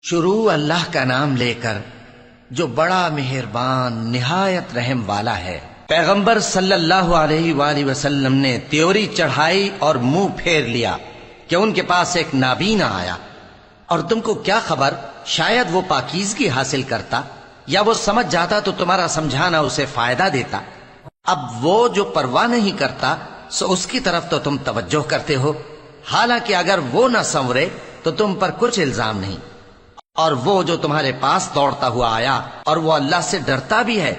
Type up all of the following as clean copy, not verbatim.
شروع اللہ کا نام لے کر جو بڑا مہربان نہایت رحم والا ہے۔ پیغمبر صلی اللہ علیہ وآلہ وسلم نے تیوری چڑھائی اور منہ پھیر لیا کہ ان کے پاس ایک نابینا آیا، اور تم کو کیا خبر، شاید وہ پاکیزگی حاصل کرتا یا وہ سمجھ جاتا تو تمہارا سمجھانا اسے فائدہ دیتا۔ اب وہ جو پرواہ نہیں کرتا سو اس کی طرف تو تم توجہ کرتے ہو، حالانکہ اگر وہ نہ سنورے تو تم پر کچھ الزام نہیں۔ اور وہ جو تمہارے پاس دوڑتا ہوا آیا اور وہ اللہ سے ڈرتا بھی ہے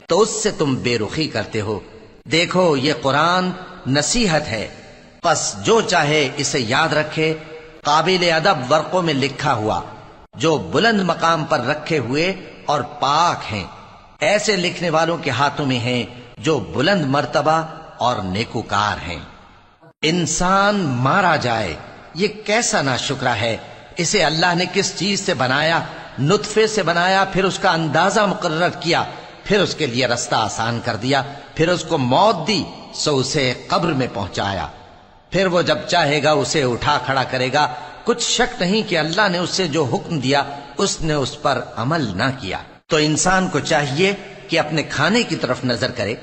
تو اس سے تم بے رخی کرتے ہو۔ دیکھو یہ قرآن نصیحت ہے، پس جو چاہے اسے یاد رکھے، قابل ادب ورقوں میں لکھا ہوا، جو بلند مقام پر رکھے ہوئے اور پاک ہیں، ایسے لکھنے والوں کے ہاتھوں میں ہیں جو بلند مرتبہ اور نیکوکار ہیں۔ انسان مارا جائے، یہ کیسا ناشکرا ہے۔ اسے اللہ نے کس چیز سے بنایا؟ نطفے سے بنایا، پھر اس کا اندازہ مقرر کیا، پھر اس کے لیے رستہ آسان کر دیا، پھر اس کو موت دی سو اسے قبر میں پہنچایا، پھر وہ جب چاہے گا اسے اٹھا کھڑا کرے گا۔ کچھ شک نہیں کہ اللہ نے اسے جو حکم دیا اس نے اس پر عمل نہ کیا۔ تو انسان کو چاہیے کہ اپنے کھانے کی طرف نظر کرے۔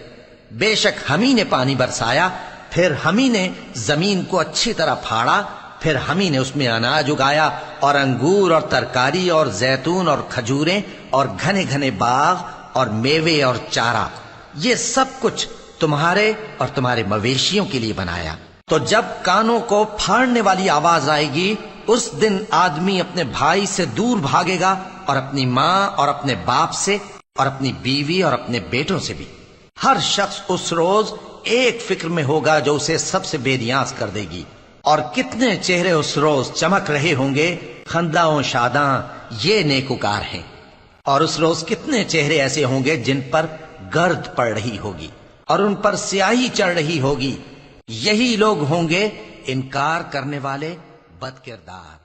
بے شک ہم ہی نے پانی برسایا، پھر ہم ہی نے زمین کو اچھی طرح پھاڑا، پھر ہم ہی نے اس میں اناج اگایا اور انگور اور ترکاری اور زیتون اور کھجوریں اور گھنے گھنے باغ اور میوے اور چارہ، یہ سب کچھ تمہارے اور تمہارے مویشیوں کے لیے بنایا۔ تو جب کانوں کو پھاڑنے والی آواز آئے گی اس دن آدمی اپنے بھائی سے دور بھاگے گا، اور اپنی ماں اور اپنے باپ سے، اور اپنی بیوی اور اپنے بیٹوں سے بھی۔ ہر شخص اس روز ایک فکر میں ہوگا جو اسے سب سے بے نیاز کر دے گی۔ اور کتنے چہرے اس روز چمک رہے ہوں گے، خنداں و شاداں، یہ نیکوکار ہیں۔ اور اس روز کتنے چہرے ایسے ہوں گے جن پر گرد پڑ رہی ہوگی اور ان پر سیاہی چڑھ رہی ہوگی، یہی لوگ ہوں گے انکار کرنے والے بد کردار۔